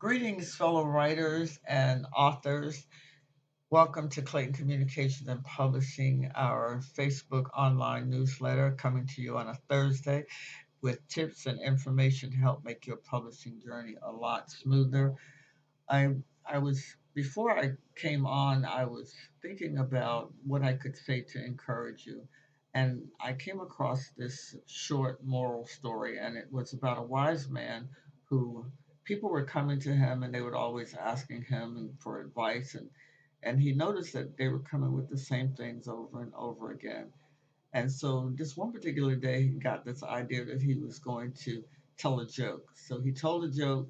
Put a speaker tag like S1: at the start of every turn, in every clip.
S1: Greetings, fellow writers and authors. Welcome to Clayton Communications and Publishing, our Facebook online newsletter coming to you on a Thursday with tips and information to help make your publishing journey a lot smoother. I I was before I came on, I was thinking about what I could say to encourage you. And I came across this short moral story, and it was about a wise man who people were coming to him and they would always asking him for advice, and he noticed that they were coming with the same things over and over again. And so this one particular day, he got this idea that he was going to tell a joke. So he told a joke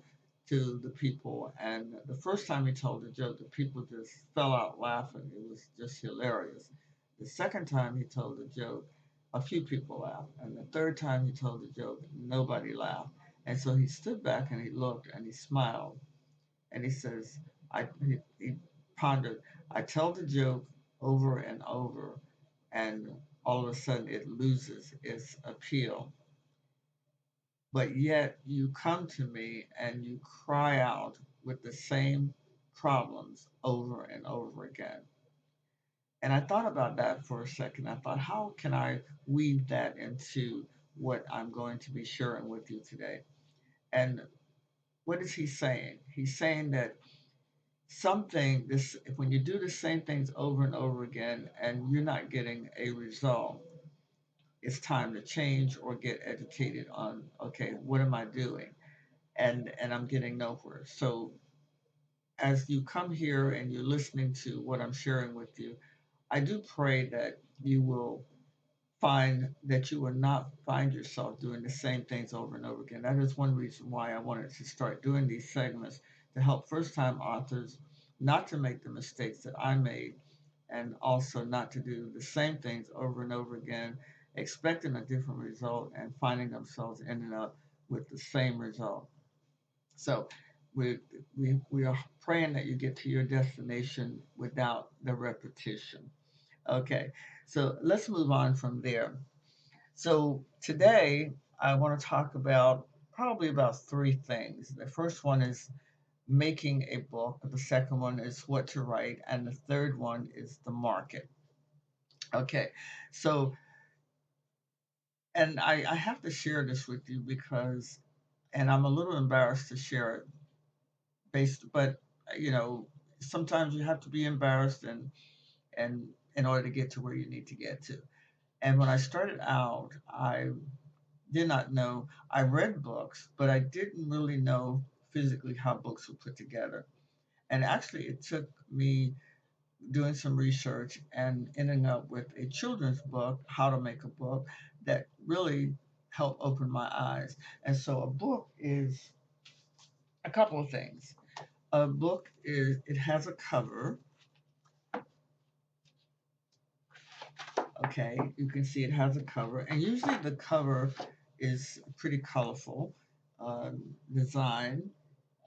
S1: to the people, and the first time he told the joke, the people just fell out laughing. It was just hilarious. The second time he told the joke, a few people laughed, and the third time he told the joke, nobody laughed. And so he stood back and he looked and he smiled and he says, he pondered, I tell the joke over and over, and all of a sudden it loses its appeal. But yet you come to me and you cry out with the same problems over and over again. And I thought about that for a second. I thought, how can I weave that into what I'm going to be sharing with you today? And what is he saying? He's saying that something this when you do the same things over and over again and you're not getting a result, it's time to change or get educated on, okay, what am I doing? And I'm getting nowhere. So as you come here and you're listening to what I'm sharing with you, I do pray that you will find that you will not find yourself doing the same things over and over again. That is one reason why I wanted to start doing these segments, to help first time authors not to make the mistakes that I made, and also not to do the same things over and over again, expecting a different result and finding themselves ending up with the same result. So we, we are praying that you get to your destination without the repetition. Okay, so let's move on from there. So today I want to talk about probably about three things. The first one is making a book, the second one is what to write, and the third one is the market. Okay, so and I have to share this with you because, and I'm a little embarrassed to share it but you know, sometimes you have to be embarrassed and in order to get to where you need to get to. And when I started out, I did not know. I read books, but I didn't really know physically how books were put together. And actually, it took me doing some research and ending up with a children's book, How to Make a Book, that really helped open my eyes. And so, a book is a couple of things. A book is it has a cover. Okay, you can see it has a cover, and usually the cover is pretty colorful design.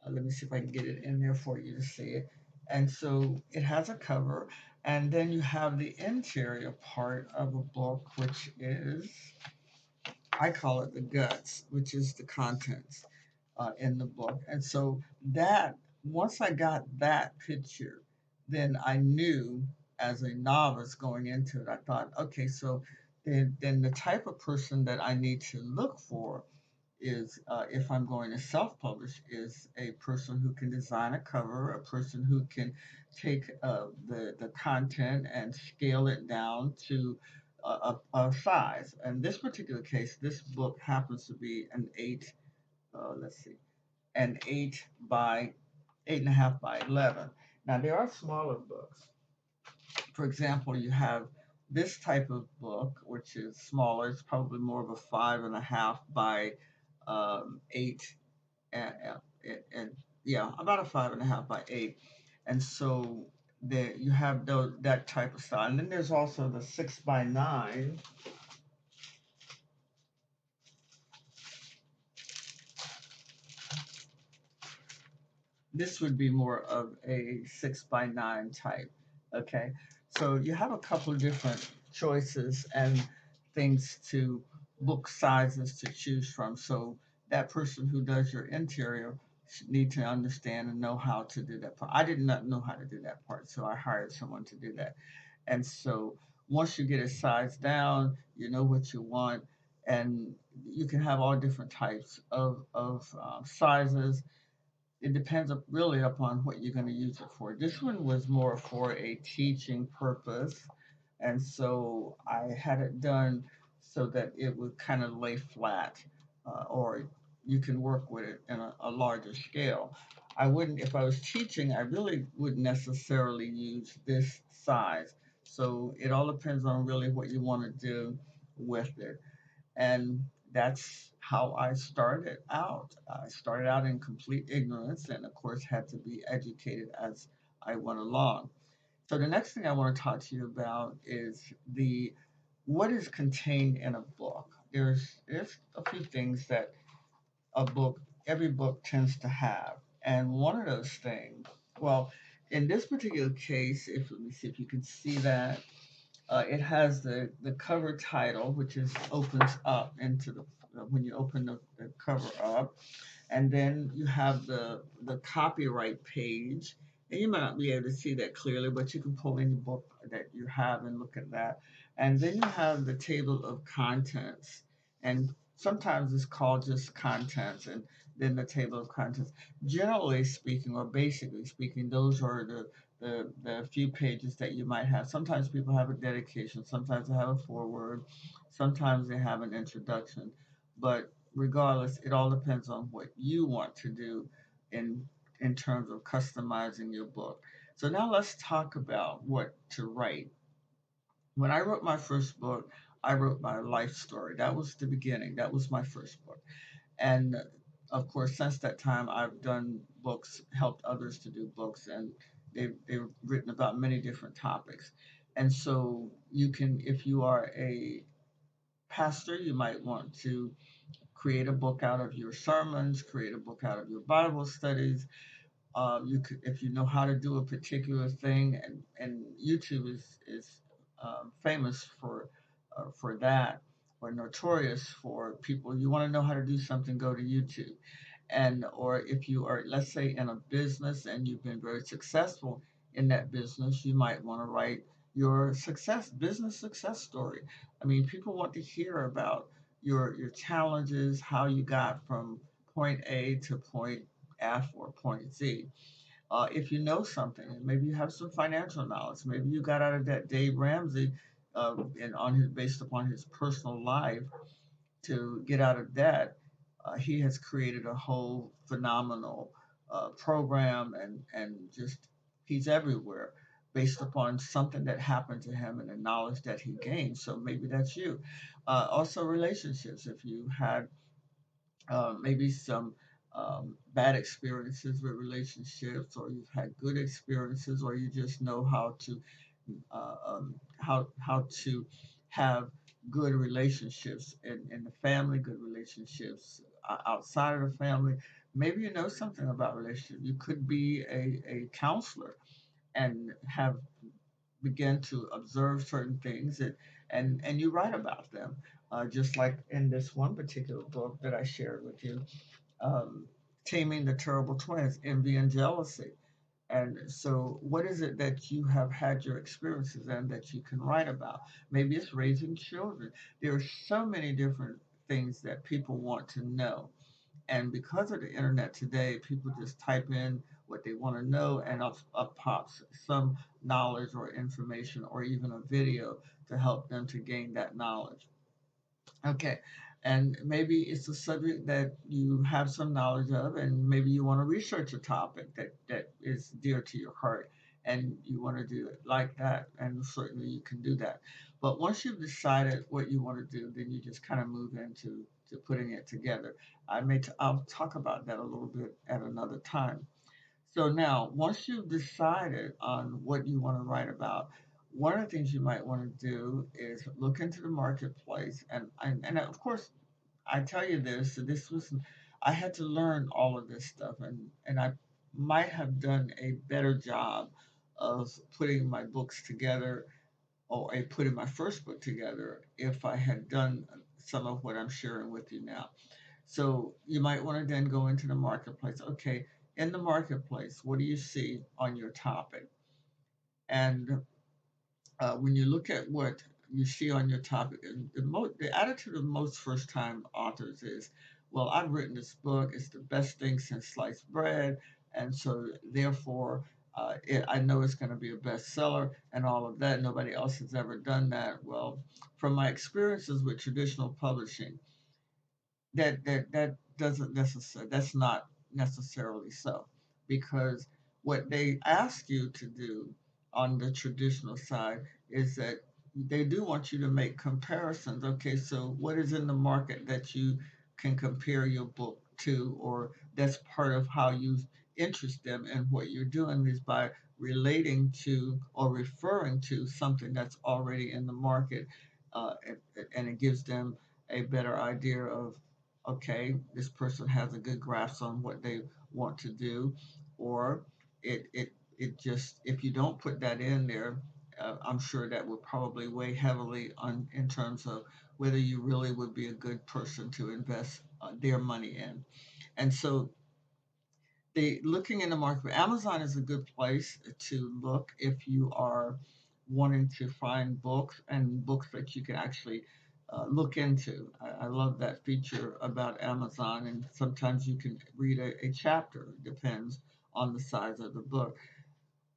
S1: Let me see if I can get it in there for you to see it. And so it has a cover, and then you have the interior part of a book, which is, I call it the guts, which is the contents in the book. And so that, once I got that picture, then I knew as a novice going into it, I thought, okay, so then the type of person that I need to look for is if I'm going to self-publish, is a person who can design a cover, a person who can take the content and scale it down to a size. In this particular case, this book happens to be an eight. Let's see, an 8.5 by 11. Now there are smaller books. For example, you have this type of book, which is smaller. It's probably more of a 5.5 by 8, and yeah, about a 5.5 by 8. And so there you have that type of style. And then there's also the 6 by 9. This would be more of a 6 by 9 type. Okay, so you have a couple of different choices and things to book sizes to choose from. So that person who does your interior need to understand and know how to do that part. I did not know how to do that part, so I hired someone to do that. And so once you get it sized down, you know what you want, and you can have all different types of sizes. It depends really upon what you're going to use it for. This one was more for a teaching purpose, and so I had it done so that it would kind of lay flat, or you can work with it in a larger scale. I wouldn't, if I was teaching, I really wouldn't necessarily use this size. So it all depends on really what you want to do with it. And that's how I started out. I started out in complete ignorance and, of course, had to be educated as I went along. So the next thing I want to talk to you about is the what is contained in a book. There's a few things that a book every book tends to have, and one of those things, well, in this particular case, if let me see if you can see that, it has the cover title, which is opens up into the when you open the cover up, and then you have the copyright page, and you might not be able to see that clearly, but you can pull any book that you have and look at that. And then you have the table of contents, and sometimes it's called just contents, and then the table of contents. Generally speaking, or basically speaking, those are the few pages that you might have. Sometimes people have a dedication, sometimes they have a foreword, sometimes they have an introduction, but regardless, it all depends on what you want to do in in terms of customizing your book. So now let's talk about what to write. When I wrote my first book, I wrote my life story. That was the beginning. That was my first book. And of course, since that time, I've done books, helped others to do books, and they've written about many different topics. And so you can, if you are a pastor, you might want to create a book out of your sermons, create a book out of your Bible studies. You could, if you know how to do a particular thing, and YouTube is famous for that, or notorious for people. You want to know how to do something, go to YouTube. And or if you are, let's say, in a business and you've been very successful in that business, you might want to write your business success story. I mean, people want to hear about your challenges, how you got from point A to point F or point Z. If you know something, maybe you have some financial knowledge, maybe you got out of that Dave Ramsey, and on his based upon his personal life to get out of debt. He has created a whole phenomenal program, and just he's everywhere based upon something that happened to him and the knowledge that he gained. So maybe that's you. Also, relationships. If you had maybe some bad experiences with relationships, or you've had good experiences, or you just know how to have good relationships in the family, good relationships outside of the family. Maybe you know something about relationships. You could be a counselor and have begin to observe certain things, and you write about them. Just like in this one particular book that I shared with you, um, Taming the Terrible Twins, Envy and Jealousy. And so, what is it that you have had your experiences in that you can write about? Maybe it's raising children. There are so many different things that people want to know. And because of the internet today, people just type in what they want to know, and up pops some knowledge or information or even a video to help them to gain that knowledge. Okay. And maybe it's a subject that you have some knowledge of, and maybe you want to research a topic that is dear to your heart, and you want to do it like that. And certainly you can do that. But once you've decided what you want to do, then you just kind of move into to putting it together. I'll talk about that a little bit at another time. So now, once you've decided on what you want to write about, one of the things you might want to do is look into the marketplace. And of course, I tell you this, so this was, I had to learn all of this stuff, and I might have done a better job of putting my books together, or putting my first book together, if I had done some of what I'm sharing with you now. So you might want to then go into the marketplace. Okay, in the marketplace, what do you see on your topic? And when you look at what you see on your topic, and the attitude of most first time authors is, well, I've written this book, it's the best thing since sliced bread, and so therefore I know it's going to be a bestseller and all of that. Nobody else has ever done that. Well, from my experiences with traditional publishing, that doesn't necessarily that's not necessarily so, because what they ask you to do on the traditional side is that they do want you to make comparisons. Okay, so what is in the market that you can compare your book to, or that's part of how you interest them, and what you're doing is by relating to or referring to something that's already in the market, and it gives them a better idea of, okay, this person has a good grasp on what they want to do, or it just, if you don't put that in there, I'm sure that would probably weigh heavily on in terms of whether you really would be a good person to invest their money in. And so the looking in the market, Amazon is a good place to look if you are wanting to find books and books that you can actually look into. I love that feature about Amazon, and sometimes you can read a chapter. It depends on the size of the book.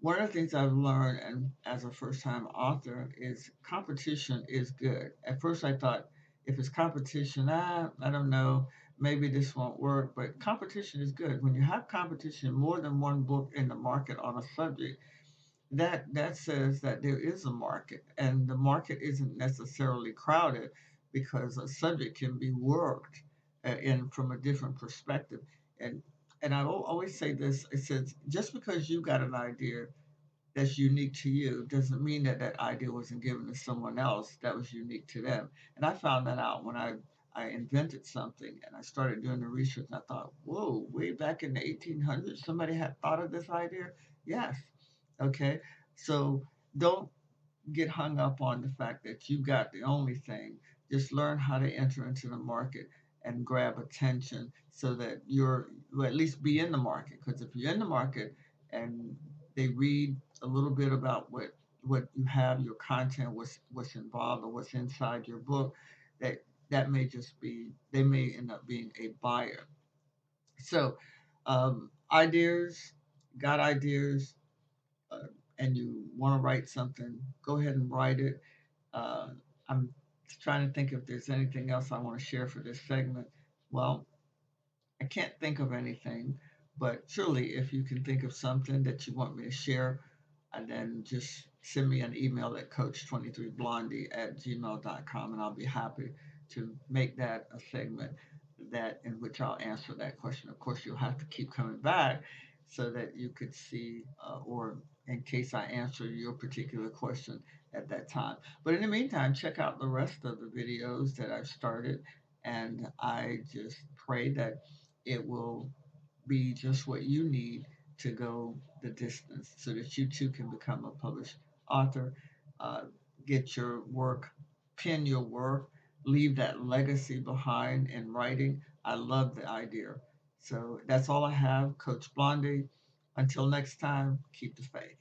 S1: One of the things I've learned, and as a first-time author, is competition is good. At first, I thought if it's competition, I don't know, maybe this won't work. But competition is good. When you have competition, more than one book in the market on a subject, that says that there is a market, and the market isn't necessarily crowded, because a subject can be worked in from a different perspective. And and I always say this: it says just because you got an idea that's unique to you doesn't mean that that idea wasn't given to someone else that was unique to them. And I found that out when I invented something and I started doing the research, and I thought, whoa, way back in the 1800s, somebody had thought of this idea? Yes. Okay. So don't get hung up on the fact that you got the only thing. Just learn how to enter into the market and grab attention so that you at least be in the market. Because if you're in the market and they read a little bit about what you have, your content, what's involved, or what's inside your book, that that may just be they may end up being a buyer. So ideas, got ideas, uh, and you want to write something, go ahead and write it. uh, I'm trying to think if there's anything else I want to share for this segment. Well, I can't think of anything, but surely if you can think of something that you want me to share, and then just send me an email at coach23blondie@gmail.com, and I'll be happy to make that a segment that in which I'll answer that question. Of course, you'll have to keep coming back so that you could see, or in case I answer your particular question at that time. But in the meantime, check out the rest of the videos that I've started, and I just pray that it will be just what you need to go the distance so that you too can become a published author, uh, get your work, pen your work, leave that legacy behind in writing. I love the idea. So that's all I have, Coach Blondie. Until next time, keep the faith.